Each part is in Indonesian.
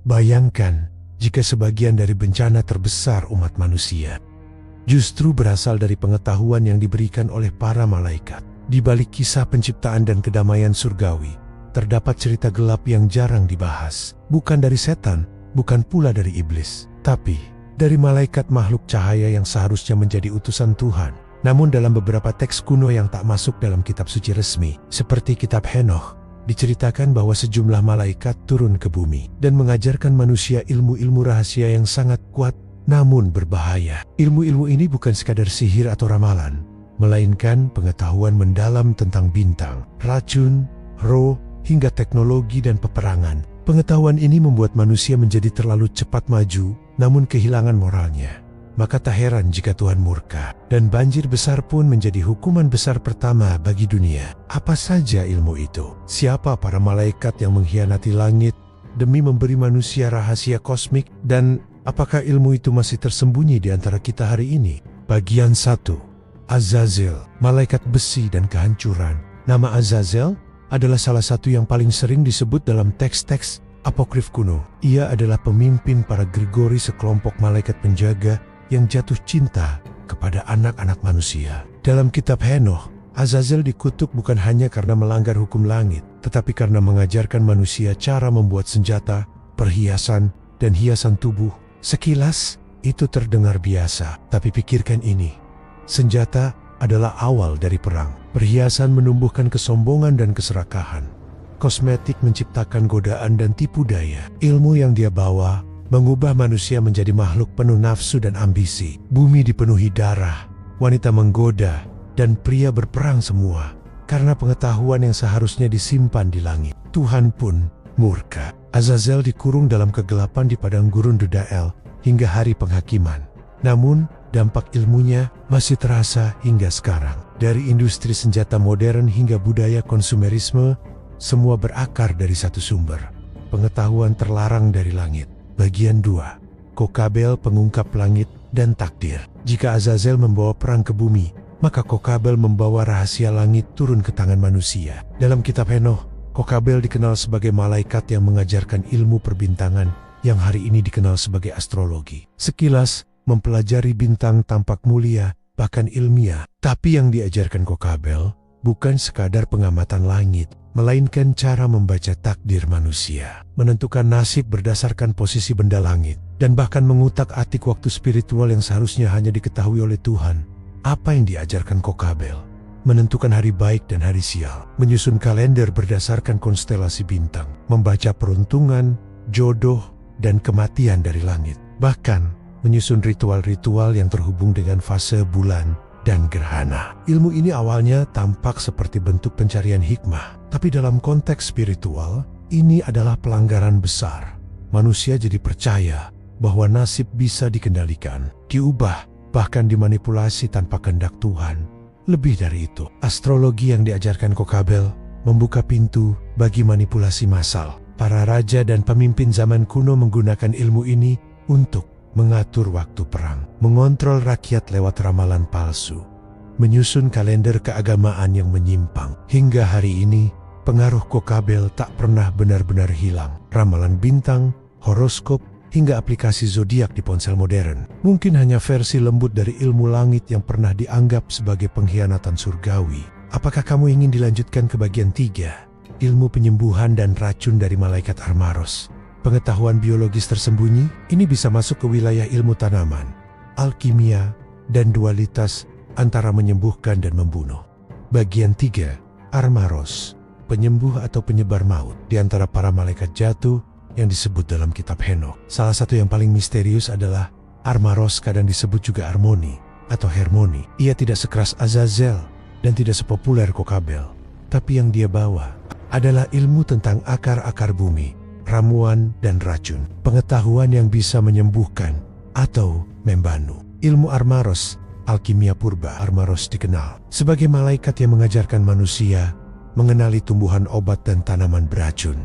Bayangkan jika sebagian dari bencana terbesar umat manusia justru berasal dari pengetahuan yang diberikan oleh para malaikat. Di balik kisah penciptaan dan kedamaian surgawi, terdapat cerita gelap yang jarang dibahas. Bukan dari setan, bukan pula dari iblis, tapi dari malaikat makhluk cahaya yang seharusnya menjadi utusan Tuhan. Namun dalam beberapa teks kuno yang tak masuk dalam kitab suci resmi, seperti kitab Henoch, diceritakan bahwa sejumlah malaikat turun ke bumi dan mengajarkan manusia ilmu-ilmu rahasia yang sangat kuat namun berbahaya. Ilmu-ilmu ini bukan sekadar sihir atau ramalan, melainkan pengetahuan mendalam tentang bintang, racun, roh, hingga teknologi dan peperangan. Pengetahuan ini membuat manusia menjadi terlalu cepat maju, namun kehilangan moralnya. Maka tak heran jika Tuhan murka, dan banjir besar pun menjadi hukuman besar pertama bagi dunia. Apa saja ilmu itu? Siapa para malaikat yang mengkhianati langit demi memberi manusia rahasia kosmik, dan apakah ilmu itu masih tersembunyi di antara kita hari ini? Bagian 1. Azazel, malaikat besi dan kehancuran. Nama Azazel adalah salah satu yang paling sering disebut dalam teks-teks apokrif kuno. Ia adalah pemimpin para Grigori, sekelompok malaikat penjaga yang jatuh cinta kepada anak-anak manusia. Dalam kitab Henoch, Azazel dikutuk bukan hanya karena melanggar hukum langit, tetapi karena mengajarkan manusia cara membuat senjata, perhiasan, dan hiasan tubuh. Sekilas, itu terdengar biasa, tapi pikirkan ini. Senjata adalah awal dari perang. Perhiasan menumbuhkan kesombongan dan keserakahan. Kosmetik menciptakan godaan dan tipu daya. Ilmu yang dia bawa mengubah manusia menjadi makhluk penuh nafsu dan ambisi. Bumi dipenuhi darah, wanita menggoda, dan pria berperang semua karena pengetahuan yang seharusnya disimpan di langit. Tuhan pun murka. Azazel dikurung dalam kegelapan di padang gurun Dudael hingga hari penghakiman. Namun, dampak ilmunya masih terasa hingga sekarang. Dari industri senjata modern hingga budaya konsumerisme, semua berakar dari satu sumber. Pengetahuan terlarang dari langit. Bagian 2. Kokabel, pengungkap langit dan takdir. Jika Azazel membawa perang ke bumi, maka Kokabel membawa rahasia langit turun ke tangan manusia. Dalam kitab Henoch, Kokabel dikenal sebagai malaikat yang mengajarkan ilmu perbintangan yang hari ini dikenal sebagai astrologi. Sekilas, mempelajari bintang tampak mulia, bahkan ilmiah. Tapi yang diajarkan Kokabel bukan sekadar pengamatan langit, melainkan cara membaca takdir manusia, menentukan nasib berdasarkan posisi benda langit, dan bahkan mengutak-atik waktu spiritual yang seharusnya hanya diketahui oleh Tuhan. Apa yang diajarkan Kokabel? Menentukan hari baik dan hari sial, menyusun kalender berdasarkan konstelasi bintang, membaca peruntungan, jodoh, dan kematian dari langit. Bahkan, menyusun ritual-ritual yang terhubung dengan fase bulan dan gerhana. Ilmu ini awalnya tampak seperti bentuk pencarian hikmah, tapi dalam konteks spiritual, ini adalah pelanggaran besar. Manusia jadi percaya bahwa nasib bisa dikendalikan, diubah, bahkan dimanipulasi tanpa kehendak Tuhan. Lebih dari itu, astrologi yang diajarkan Kokabel membuka pintu bagi manipulasi massal. Para raja dan pemimpin zaman kuno menggunakan ilmu ini untuk mengatur waktu perang, mengontrol rakyat lewat ramalan palsu, menyusun kalender keagamaan yang menyimpang. Hingga hari ini, pengaruh Kokabel tak pernah benar-benar hilang. Ramalan bintang, horoskop, hingga aplikasi zodiak di ponsel modern mungkin hanya versi lembut dari ilmu langit yang pernah dianggap sebagai pengkhianatan surgawi. Apakah kamu ingin dilanjutkan ke bagian 3? Ilmu penyembuhan dan racun dari malaikat Armaros. Pengetahuan biologis tersembunyi ini bisa masuk ke wilayah ilmu tanaman, alkimia, dan dualitas antara menyembuhkan dan membunuh. Bagian 3. Armaros, penyembuh atau penyebar maut. Di antara para malaikat jatuh yang disebut dalam kitab Henoch, salah satu yang paling misterius adalah Armaros, kadang disebut juga Armoni atau Hermoni. Ia tidak sekeras Azazel dan tidak sepopuler Kokabel, tapi yang dia bawa adalah ilmu tentang akar-akar bumi, ramuan dan racun, pengetahuan yang bisa menyembuhkan atau membantu. Ilmu Armaros, alkimia purba. Armaros dikenal sebagai malaikat yang mengajarkan manusia mengenali tumbuhan obat dan tanaman beracun,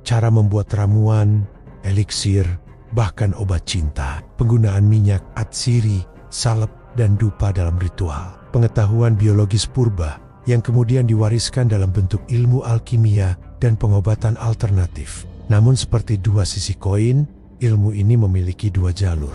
cara membuat ramuan, eliksir, bahkan obat cinta, penggunaan minyak, atsiri, salep, dan dupa dalam ritual. Pengetahuan biologis purba yang kemudian diwariskan dalam bentuk ilmu alkimia dan pengobatan alternatif. Namun seperti dua sisi koin, ilmu ini memiliki dua jalur.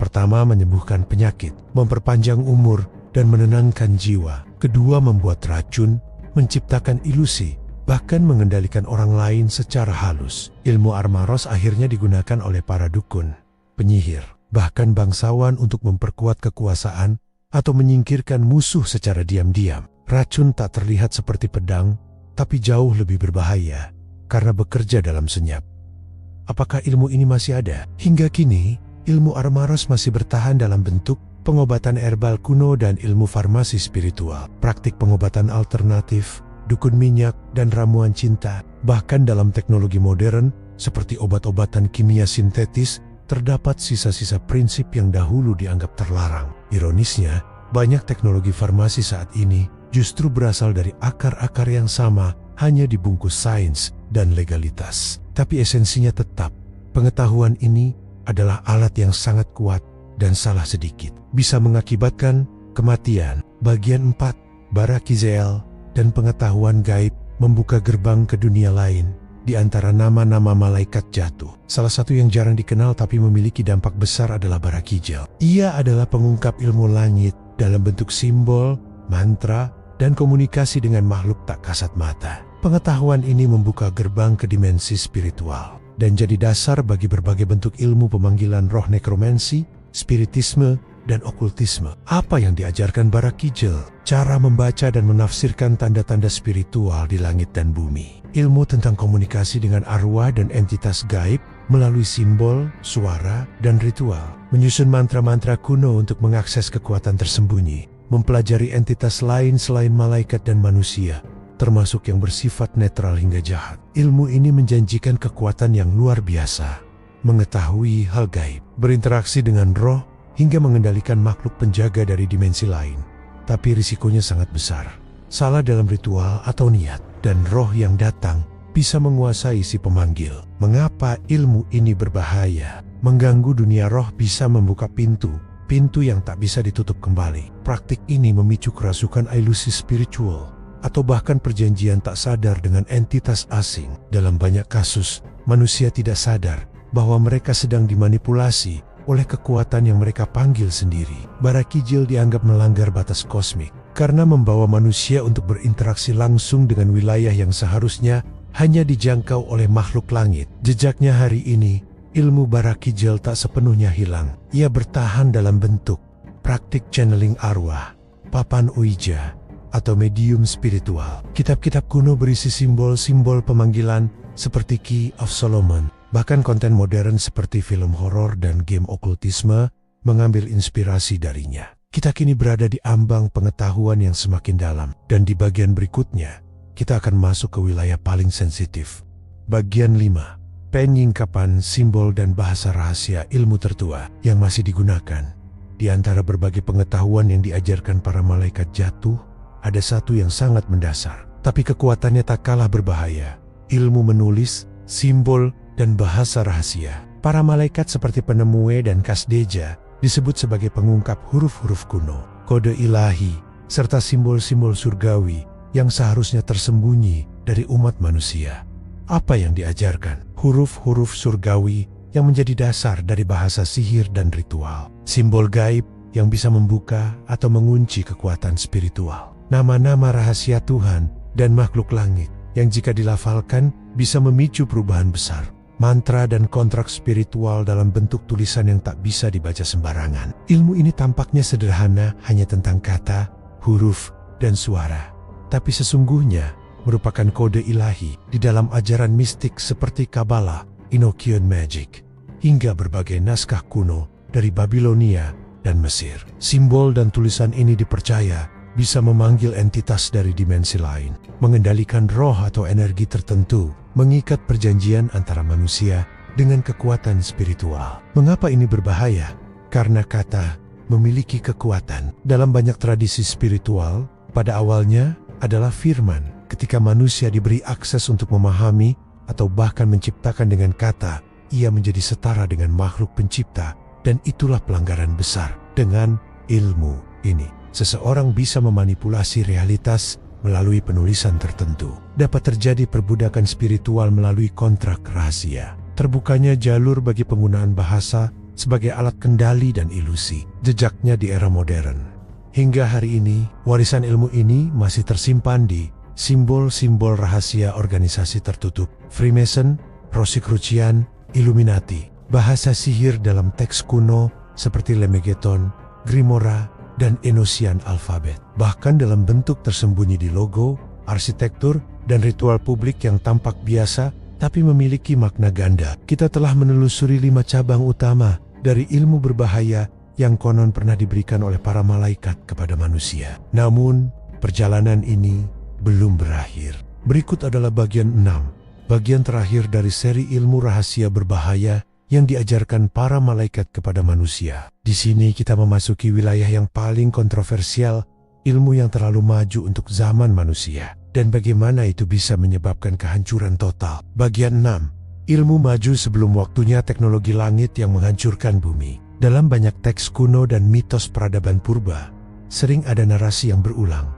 Pertama, menyembuhkan penyakit, memperpanjang umur, dan menenangkan jiwa. Kedua, membuat racun, menciptakan ilusi, bahkan mengendalikan orang lain secara halus. Ilmu Armaros akhirnya digunakan oleh para dukun, penyihir, bahkan bangsawan untuk memperkuat kekuasaan atau menyingkirkan musuh secara diam-diam. Racun tak terlihat seperti pedang, tapi jauh lebih berbahaya karena bekerja dalam senyap. Apakah ilmu ini masih ada? Hingga kini, ilmu Armaros masih bertahan dalam bentuk pengobatan herbal kuno dan ilmu farmasi spiritual, praktik pengobatan alternatif, dukun minyak, dan ramuan cinta. Bahkan dalam teknologi modern, seperti obat-obatan kimia sintetis, terdapat sisa-sisa prinsip yang dahulu dianggap terlarang. Ironisnya, banyak teknologi farmasi saat ini justru berasal dari akar-akar yang sama, hanya dibungkus sains dan legalitas. Tapi esensinya tetap, pengetahuan ini adalah alat yang sangat kuat dan salah sedikit bisa mengakibatkan kematian. Bagian 4, Barakizel, dan pengetahuan gaib membuka gerbang ke dunia lain. Di antara nama-nama malaikat jatuh, salah satu yang jarang dikenal tapi memiliki dampak besar adalah Barakizel. Ia adalah pengungkap ilmu langit dalam bentuk simbol, mantra, dan komunikasi dengan makhluk tak kasat mata. Pengetahuan ini membuka gerbang ke dimensi spiritual dan jadi dasar bagi berbagai bentuk ilmu pemanggilan roh, nekromansi, spiritisme, dan okultisme. Apa yang diajarkan Barakizel? Cara membaca dan menafsirkan tanda-tanda spiritual di langit dan bumi. Ilmu tentang komunikasi dengan arwah dan entitas gaib melalui simbol, suara, dan ritual. Menyusun mantra-mantra kuno untuk mengakses kekuatan tersembunyi. Mempelajari entitas lain selain malaikat dan manusia, termasuk yang bersifat netral hingga jahat. Ilmu ini menjanjikan kekuatan yang luar biasa. Mengetahui hal gaib, berinteraksi dengan roh, hingga mengendalikan makhluk penjaga dari dimensi lain. Tapi risikonya sangat besar. Salah dalam ritual atau niat, dan roh yang datang bisa menguasai si pemanggil. Mengapa ilmu ini berbahaya? Mengganggu dunia roh bisa membuka pintu yang tak bisa ditutup kembali. Praktik ini memicu kerasukan ilusi spiritual, atau bahkan perjanjian tak sadar dengan entitas asing. Dalam banyak kasus, manusia tidak sadar bahwa mereka sedang dimanipulasi oleh kekuatan yang mereka panggil sendiri. Barakizel dianggap melanggar batas kosmik karena membawa manusia untuk berinteraksi langsung dengan wilayah yang seharusnya hanya dijangkau oleh makhluk langit. Jejaknya hari ini, ilmu Barakizel tak sepenuhnya hilang. Ia bertahan dalam bentuk praktik channeling arwah, papan ouija, atau medium spiritual. Kitab-kitab kuno berisi simbol-simbol pemanggilan seperti Key of Solomon. Bahkan konten modern seperti film horor dan game okultisme mengambil inspirasi darinya. Kita kini berada di ambang pengetahuan yang semakin dalam. Dan di bagian berikutnya, kita akan masuk ke wilayah paling sensitif. Bagian 5. Penyingkapan simbol dan bahasa rahasia ilmu tertua yang masih digunakan. Di antara berbagai pengetahuan yang diajarkan para malaikat jatuh, ada satu yang sangat mendasar, tapi kekuatannya tak kalah berbahaya. Ilmu menulis, simbol, dan bahasa rahasia. Para malaikat seperti Penemue dan Kasdeja disebut sebagai pengungkap huruf-huruf kuno, kode ilahi, serta simbol-simbol surgawi yang seharusnya tersembunyi dari umat manusia. Apa yang diajarkan? Huruf-huruf surgawi yang menjadi dasar dari bahasa sihir dan ritual. Simbol gaib yang bisa membuka atau mengunci kekuatan spiritual. Nama-nama rahasia Tuhan dan makhluk langit yang jika dilafalkan bisa memicu perubahan besar. Mantra dan kontrak spiritual dalam bentuk tulisan yang tak bisa dibaca sembarangan. Ilmu ini tampaknya sederhana, hanya tentang kata, huruf, dan suara. Tapi sesungguhnya merupakan kode ilahi di dalam ajaran mistik seperti Kabbalah, Enochian Magic, hingga berbagai naskah kuno dari Babilonia dan Mesir. Simbol dan tulisan ini dipercaya bisa memanggil entitas dari dimensi lain, mengendalikan roh atau energi tertentu, mengikat perjanjian antara manusia dengan kekuatan spiritual. Mengapa ini berbahaya? Karena kata memiliki kekuatan. Dalam banyak tradisi spiritual, pada awalnya adalah firman. Ketika manusia diberi akses untuk memahami atau bahkan menciptakan dengan kata, ia menjadi setara dengan makhluk pencipta, dan itulah pelanggaran besar. Dengan ilmu ini, seseorang bisa memanipulasi realitas melalui penulisan tertentu. Dapat terjadi perbudakan spiritual melalui kontrak rahasia. Terbukanya jalur bagi penggunaan bahasa sebagai alat kendali dan ilusi. Jejaknya di era modern. Hingga hari ini, warisan ilmu ini masih tersimpan di simbol-simbol rahasia organisasi tertutup, Freemason, Rosicrucian, Illuminati, bahasa sihir dalam teks kuno seperti Lemegeton, Grimora, dan Enochian Alphabet. Bahkan dalam bentuk tersembunyi di logo, arsitektur, dan ritual publik yang tampak biasa, tapi memiliki makna ganda. Kita telah menelusuri 5 cabang utama dari ilmu berbahaya yang konon pernah diberikan oleh para malaikat kepada manusia. Namun, perjalanan ini belum berakhir. Berikut adalah bagian 6, bagian terakhir dari seri ilmu rahasia berbahaya yang diajarkan para malaikat kepada manusia. Di sini kita memasuki wilayah yang paling kontroversial, ilmu yang terlalu maju untuk zaman manusia, dan bagaimana itu bisa menyebabkan kehancuran total. Bagian 6, ilmu maju sebelum waktunya, teknologi langit yang menghancurkan bumi. Dalam banyak teks kuno dan mitos peradaban purba, sering ada narasi yang berulang.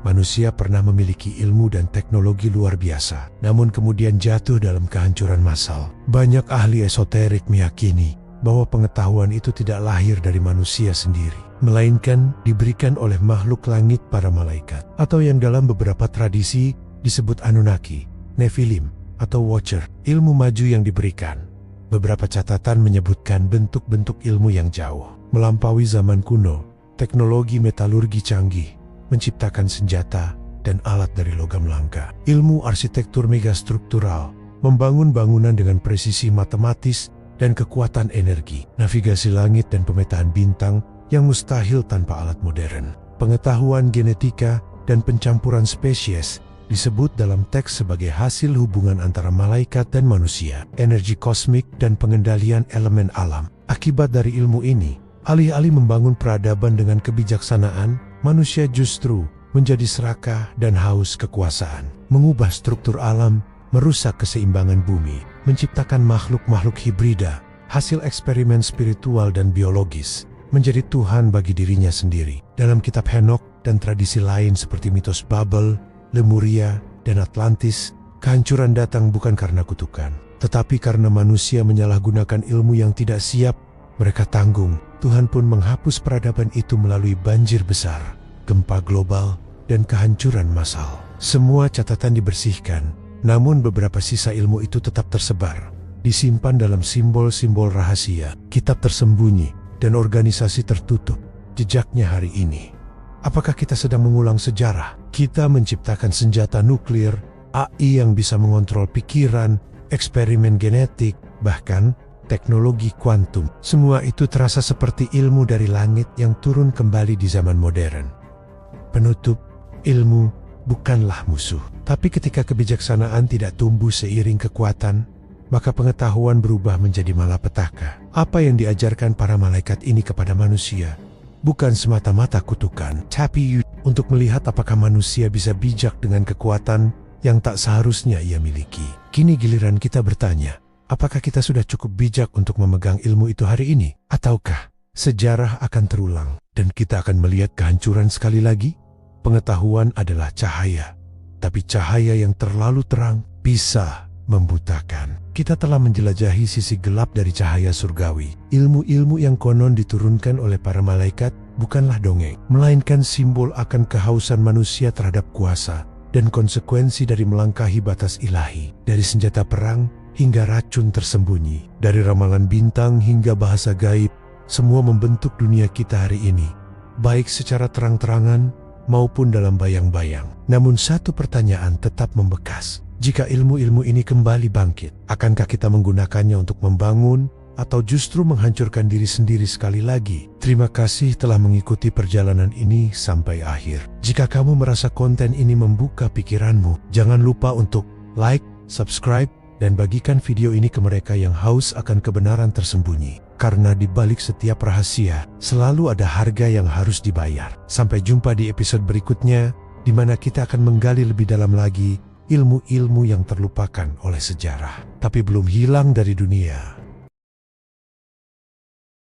Manusia pernah memiliki ilmu dan teknologi luar biasa, namun kemudian jatuh dalam kehancuran massal. Banyak ahli esoterik meyakini bahwa pengetahuan itu tidak lahir dari manusia sendiri, melainkan diberikan oleh makhluk langit, para malaikat, atau yang dalam beberapa tradisi disebut Anunnaki, Nephilim, atau Watcher. Ilmu maju yang diberikan. Beberapa catatan menyebutkan bentuk-bentuk ilmu yang jauh, melampaui zaman kuno, teknologi metalurgi canggih, menciptakan senjata dan alat dari logam langka. Ilmu arsitektur megastruktural, membangun bangunan dengan presisi matematis dan kekuatan energi. Navigasi langit dan pemetaan bintang yang mustahil tanpa alat modern. Pengetahuan genetika dan pencampuran spesies disebut dalam teks sebagai hasil hubungan antara malaikat dan manusia. Energi kosmik dan pengendalian elemen alam. Akibat dari ilmu ini, alih-alih membangun peradaban dengan kebijaksanaan, manusia justru menjadi serakah dan haus kekuasaan. Mengubah struktur alam, merusak keseimbangan bumi, menciptakan makhluk-makhluk hibrida, hasil eksperimen spiritual dan biologis, menjadi Tuhan bagi dirinya sendiri. Dalam kitab Henokh dan tradisi lain seperti mitos Babel, Lemuria, dan Atlantis, kehancuran datang bukan karena kutukan, tetapi karena manusia menyalahgunakan ilmu yang tidak siap. Mereka tanggung. Tuhan pun menghapus peradaban itu melalui banjir besar, gempa global, dan kehancuran massal. Semua catatan dibersihkan, namun beberapa sisa ilmu itu tetap tersebar, disimpan dalam simbol-simbol rahasia, kitab tersembunyi, dan organisasi tertutup. Jejaknya hari ini. Apakah kita sedang mengulang sejarah? Kita menciptakan senjata nuklir, AI yang bisa mengontrol pikiran, eksperimen genetik, bahkan teknologi kuantum. Semua itu terasa seperti ilmu dari langit yang turun kembali di zaman modern. Penutup, ilmu bukanlah musuh. Tapi ketika kebijaksanaan tidak tumbuh seiring kekuatan, maka pengetahuan berubah menjadi malapetaka. Apa yang diajarkan para malaikat ini kepada manusia bukan semata-mata kutukan, tapi untuk melihat apakah manusia bisa bijak dengan kekuatan yang tak seharusnya ia miliki. Kini giliran kita bertanya, apakah kita sudah cukup bijak untuk memegang ilmu itu hari ini? Ataukah sejarah akan terulang dan kita akan melihat kehancuran sekali lagi? Pengetahuan adalah cahaya, tapi cahaya yang terlalu terang bisa membutakan. Kita telah menjelajahi sisi gelap dari cahaya surgawi. Ilmu-ilmu yang konon diturunkan oleh para malaikat bukanlah dongeng, melainkan simbol akan kehausan manusia terhadap kuasa dan konsekuensi dari melangkahi batas ilahi. Dari senjata perang hingga racun tersembunyi, dari ramalan bintang hingga bahasa gaib, semua membentuk dunia kita hari ini, baik secara terang-terangan maupun dalam bayang-bayang. Namun satu pertanyaan tetap membekas. Jika ilmu-ilmu ini kembali bangkit, akankah kita menggunakannya untuk membangun atau justru menghancurkan diri sendiri sekali lagi? Terima kasih telah mengikuti perjalanan ini sampai akhir. Jika kamu merasa konten ini membuka pikiranmu, jangan lupa untuk like, subscribe, dan bagikan video ini ke mereka yang haus akan kebenaran tersembunyi. Karena di balik setiap rahasia, selalu ada harga yang harus dibayar. Sampai jumpa di episode berikutnya, di mana kita akan menggali lebih dalam lagi ilmu-ilmu yang terlupakan oleh sejarah, tapi belum hilang dari dunia.